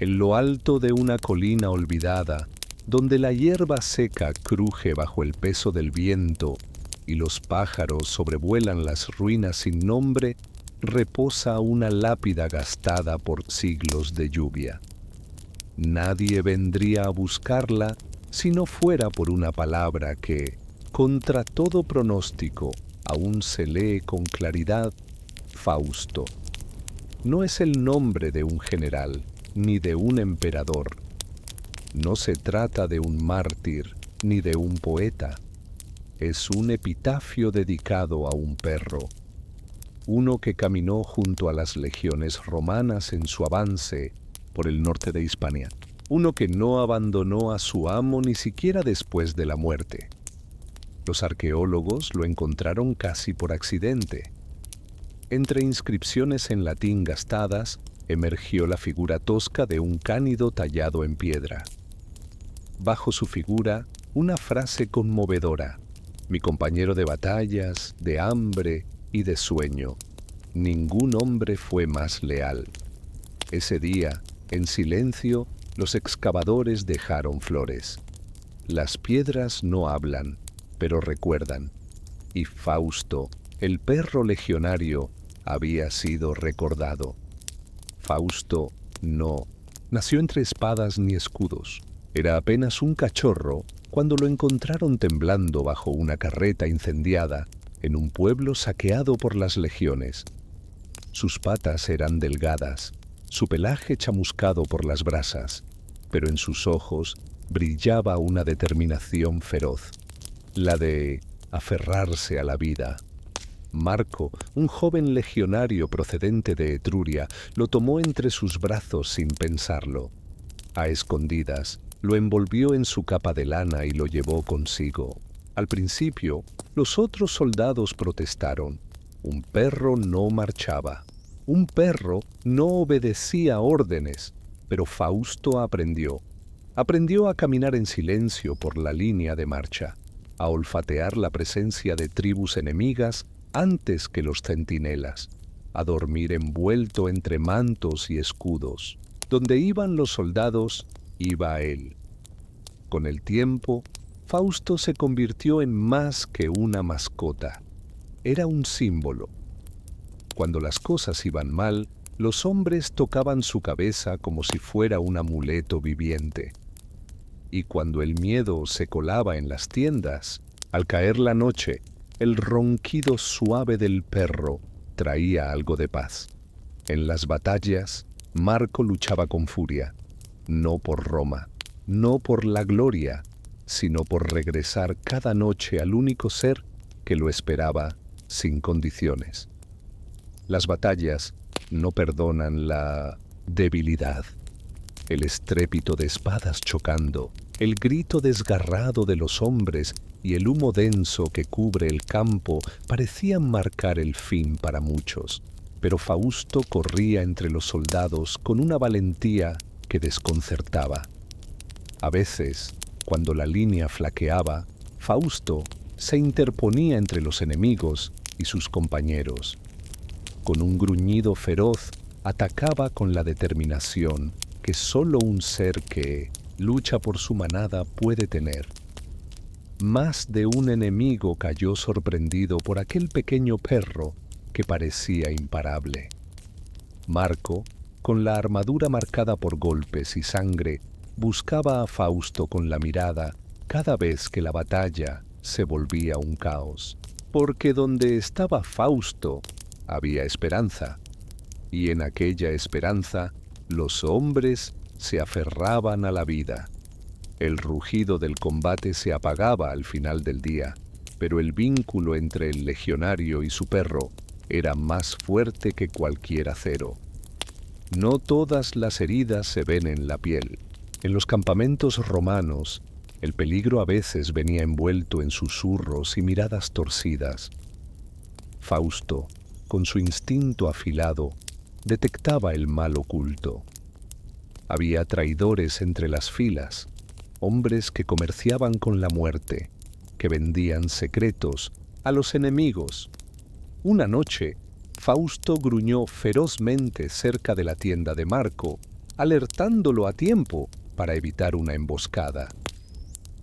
En lo alto de una colina olvidada, donde la hierba seca cruje bajo el peso del viento y los pájaros sobrevuelan las ruinas sin nombre, reposa una lápida gastada por siglos de lluvia. Nadie vendría a buscarla si no fuera por una palabra que, contra todo pronóstico, aún se lee con claridad: Fausto. No es el nombre de un general, ni de un emperador. No se trata de un mártir, ni de un poeta. Es un epitafio dedicado a un perro, uno que caminó junto a las legiones romanas en su avance por el norte de Hispania, uno que no abandonó a su amo ni siquiera después de la muerte. Los arqueólogos lo encontraron casi por accidente. Entre inscripciones en latín gastadas, emergió la figura tosca de un cánido tallado en piedra. Bajo su figura, una frase conmovedora: mi compañero de batallas, de hambre y de sueño. Ningún hombre fue más leal. Ese día, en silencio, los excavadores dejaron flores. Las piedras no hablan, pero recuerdan. Y Fausto, el perro legionario, había sido recordado. Fausto no nació entre espadas ni escudos. Era apenas un cachorro cuando lo encontraron temblando bajo una carreta incendiada en un pueblo saqueado por las legiones. Sus patas eran delgadas, su pelaje chamuscado por las brasas, pero en sus ojos brillaba una determinación feroz, la de aferrarse a la vida. Marco, un joven legionario procedente de Etruria, lo tomó entre sus brazos sin pensarlo. A escondidas, lo envolvió en su capa de lana y lo llevó consigo. Al principio, los otros soldados protestaron. Un perro no marchaba. Un perro no obedecía órdenes, pero Fausto aprendió. Aprendió a caminar en silencio por la línea de marcha, a olfatear la presencia de tribus enemigas antes que los centinelas, a dormir envuelto entre mantos y escudos. Donde iban los soldados, iba él. Con el tiempo, Fausto se convirtió en más que una mascota. Era un símbolo. Cuando las cosas iban mal, los hombres tocaban su cabeza como si fuera un amuleto viviente. Y cuando el miedo se colaba en las tiendas, al caer la noche, el ronquido suave del perro traía algo de paz. En las batallas, Marco luchaba con furia, no por Roma, no por la gloria, sino por regresar cada noche al único ser que lo esperaba sin condiciones. Las batallas no perdonan la debilidad. El estrépito de espadas chocando, el grito desgarrado de los hombres y el humo denso que cubre el campo parecían marcar el fin para muchos. Pero Fausto corría entre los soldados con una valentía que desconcertaba. A veces, cuando la línea flaqueaba, Fausto se interponía entre los enemigos y sus compañeros. Con un gruñido feroz, atacaba con la determinación que solo un ser que lucha por su manada puede tener. Más de un enemigo cayó sorprendido por aquel pequeño perro que parecía imparable. Marco, con la armadura marcada por golpes y sangre, buscaba a Fausto con la mirada cada vez que la batalla se volvía un caos. Porque donde estaba Fausto había esperanza, y en aquella esperanza los hombres se aferraban a la vida. El rugido del combate se apagaba al final del día, pero el vínculo entre el legionario y su perro era más fuerte que cualquier acero. No todas las heridas se ven en la piel. En los campamentos romanos, el peligro a veces venía envuelto en susurros y miradas torcidas. Fausto, con su instinto afilado, detectaba el mal oculto. Había traidores entre las filas, hombres que comerciaban con la muerte, que vendían secretos a los enemigos. Una noche, Fausto gruñó ferozmente cerca de la tienda de Marco alertándolo a tiempo para evitar una emboscada.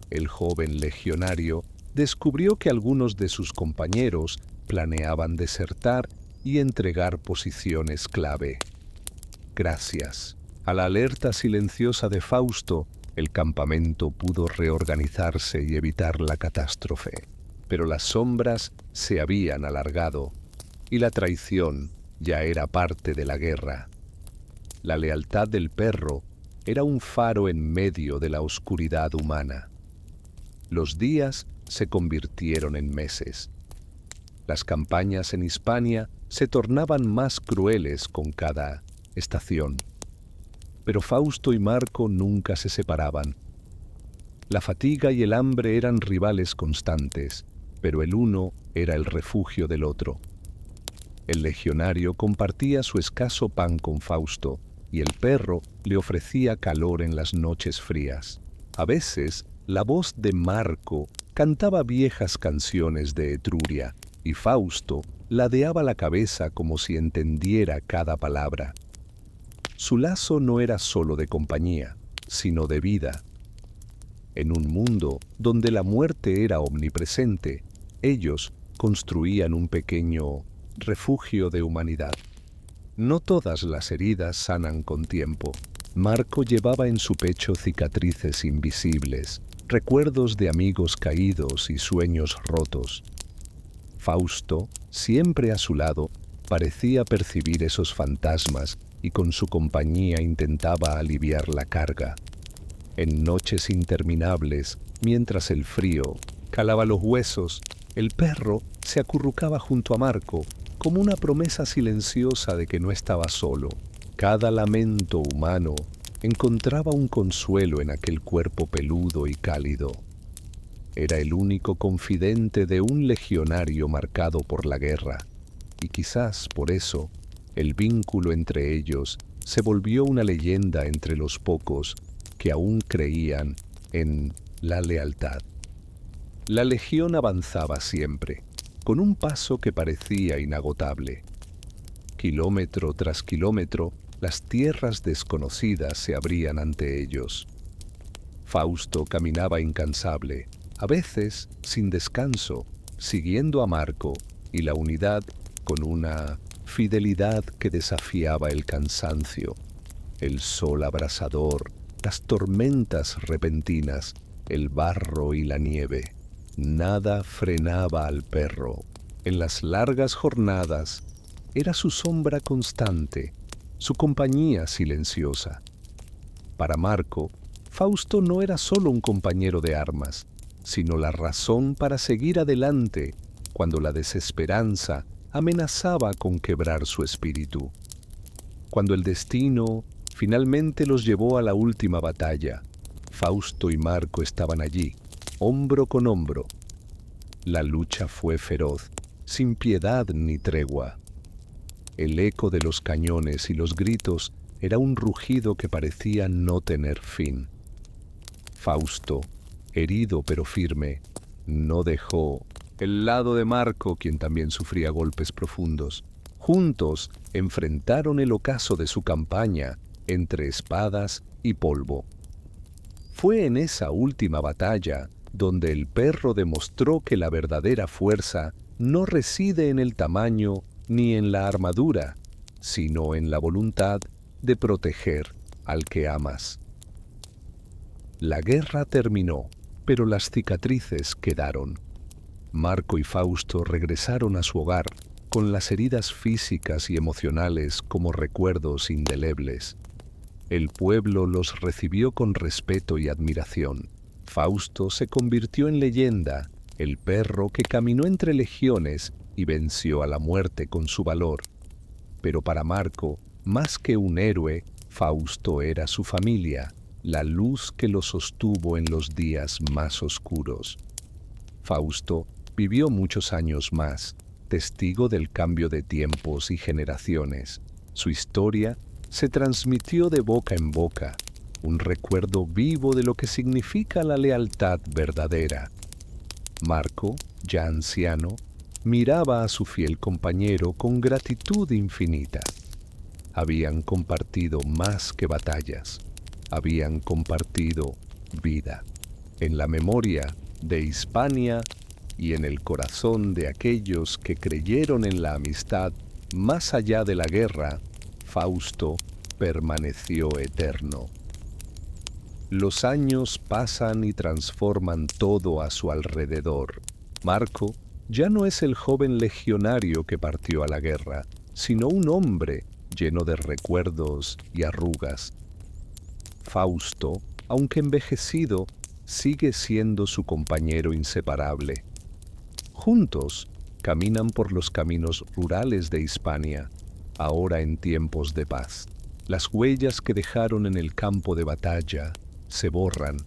El joven legionario descubrió que algunos de sus compañeros planeaban desertar y entregar posiciones clave. Gracias a la alerta silenciosa de Fausto, el campamento pudo reorganizarse y evitar la catástrofe. Pero las sombras se habían alargado y la traición ya era parte de la guerra. La lealtad del perro era un faro en medio de la oscuridad humana. Los días se convirtieron en meses. Las campañas en Hispania se tornaban más crueles con cada estación. Pero Fausto y Marco nunca se separaban. La fatiga y el hambre eran rivales constantes, pero el uno era el refugio del otro. El legionario compartía su escaso pan con Fausto, y el perro le ofrecía calor en las noches frías. A veces, la voz de Marco cantaba viejas canciones de Etruria, y Fausto ladeaba la cabeza como si entendiera cada palabra. Su lazo no era solo de compañía, sino de vida. En un mundo donde la muerte era omnipresente, ellos construían un pequeño refugio de humanidad. No todas las heridas sanan con tiempo. Marco llevaba en su pecho cicatrices invisibles, recuerdos de amigos caídos y sueños rotos. Fausto, siempre a su lado, parecía percibir esos fantasmas y con su compañía intentaba aliviar la carga. En noches interminables, mientras el frío calaba los huesos, el perro se acurrucaba junto a Marco, como una promesa silenciosa de que no estaba solo. Cada lamento humano encontraba un consuelo en aquel cuerpo peludo y cálido. Era el único confidente de un legionario marcado por la guerra, y quizás por eso el vínculo entre ellos se volvió una leyenda entre los pocos que aún creían en la lealtad. La legión avanzaba siempre, con un paso que parecía inagotable. Kilómetro tras kilómetro, las tierras desconocidas se abrían ante ellos. Fausto caminaba incansable, a veces sin descanso, siguiendo a Marco y la unidad con una fidelidad que desafiaba el cansancio. El sol abrasador, las tormentas repentinas, el barro y la nieve. Nada frenaba al perro. En las largas jornadas era su sombra constante, su compañía silenciosa. Para Marco, Fausto no era solo un compañero de armas, sino la razón para seguir adelante cuando la desesperanza amenazaba con quebrar su espíritu. Cuando el destino finalmente los llevó a la última batalla, Fausto y Marco estaban allí, hombro con hombro. La lucha fue feroz, sin piedad ni tregua. El eco de los cañones y los gritos era un rugido que parecía no tener fin. Fausto, herido pero firme, no dejó el lado de Marco, quien también sufría golpes profundos. Juntos enfrentaron el ocaso de su campaña entre espadas y polvo. Fue en esa última batalla donde el perro demostró que la verdadera fuerza no reside en el tamaño ni en la armadura, sino en la voluntad de proteger al que amas. La guerra terminó, pero las cicatrices quedaron. Marco y Fausto regresaron a su hogar con las heridas físicas y emocionales como recuerdos indelebles. El pueblo los recibió con respeto y admiración. Fausto se convirtió en leyenda, el perro que caminó entre legiones y venció a la muerte con su valor. Pero para Marco, más que un héroe, Fausto era su familia, la luz que lo sostuvo en los días más oscuros. Fausto vivió muchos años más, testigo del cambio de tiempos y generaciones. Su historia se transmitió de boca en boca, un recuerdo vivo de lo que significa la lealtad verdadera. Marco, ya anciano, miraba a su fiel compañero con gratitud infinita. Habían compartido más que batallas, habían compartido vida. En la memoria de Hispania y en el corazón de aquellos que creyeron en la amistad más allá de la guerra, Fausto permaneció eterno. Los años pasan y transforman todo a su alrededor. Marco ya no es el joven legionario que partió a la guerra, sino un hombre lleno de recuerdos y arrugas. Fausto, aunque envejecido, sigue siendo su compañero inseparable. Juntos caminan por los caminos rurales de Hispania, ahora en tiempos de paz. Las huellas que dejaron en el campo de batalla se borran,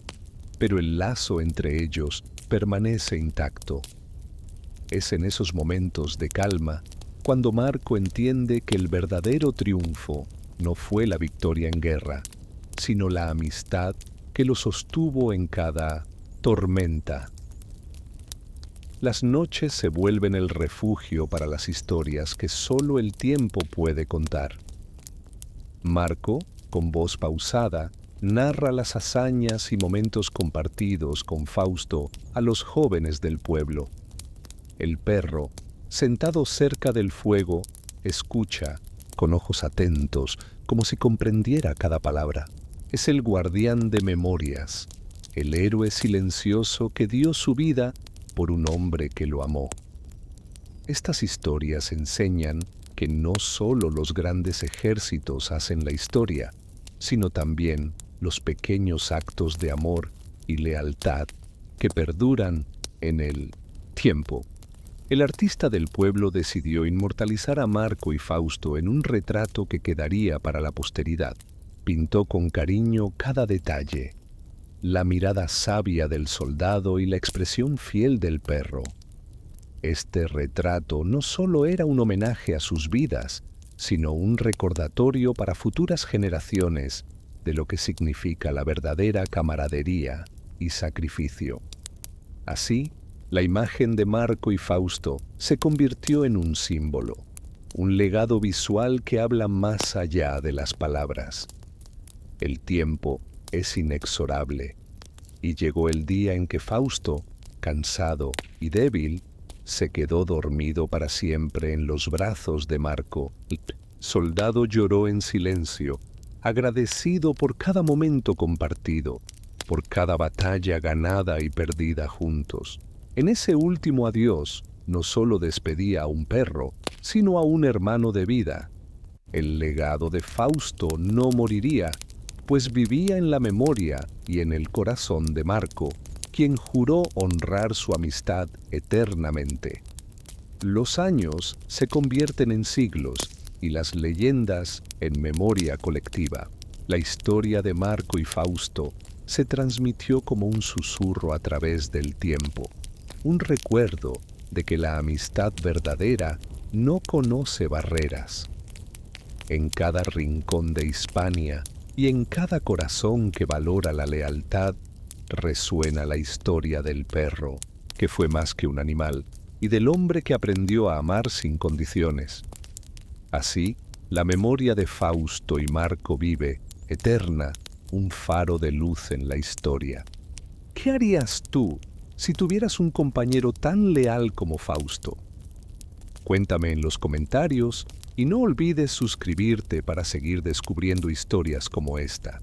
pero el lazo entre ellos permanece intacto. Es en esos momentos de calma cuando Marco entiende que el verdadero triunfo no fue la victoria en guerra, sino la amistad que lo sostuvo en cada tormenta. Las noches se vuelven el refugio para las historias que solo el tiempo puede contar. Marco, con voz pausada, narra las hazañas y momentos compartidos con Fausto a los jóvenes del pueblo. El perro, sentado cerca del fuego, escucha, con ojos atentos, como si comprendiera cada palabra. Es el guardián de memorias, el héroe silencioso que dio su vida por un hombre que lo amó. Estas historias enseñan que no solo los grandes ejércitos hacen la historia, sino también los pequeños actos de amor y lealtad que perduran en el tiempo. El artista del pueblo decidió inmortalizar a Marco y Fausto en un retrato que quedaría para la posteridad. Pintó con cariño cada detalle, la mirada sabia del soldado y la expresión fiel del perro. Este retrato no solo era un homenaje a sus vidas, sino un recordatorio para futuras generaciones de lo que significa la verdadera camaradería y sacrificio. Así, la imagen de Marco y Fausto se convirtió en un símbolo, un legado visual que habla más allá de las palabras. El tiempo es inexorable, y llegó el día en que Fausto, cansado y débil, se quedó dormido para siempre en los brazos de Marco. El soldado lloró en silencio, agradecido por cada momento compartido, por cada batalla ganada y perdida juntos. En ese último adiós, no solo despedía a un perro, sino a un hermano de vida. El legado de Fausto no moriría, pues vivía en la memoria y en el corazón de Marco, quien juró honrar su amistad eternamente. Los años se convierten en siglos y las leyendas en memoria colectiva. La historia de Marco y Fausto se transmitió como un susurro a través del tiempo, un recuerdo de que la amistad verdadera no conoce barreras. En cada rincón de Hispania y en cada corazón que valora la lealtad, resuena la historia del perro, que fue más que un animal, y del hombre que aprendió a amar sin condiciones. Así, la memoria de Fausto y Marco vive, eterna, un faro de luz en la historia. ¿Qué harías tú si tuvieras un compañero tan leal como Fausto? Cuéntame en los comentarios y no olvides suscribirte para seguir descubriendo historias como esta.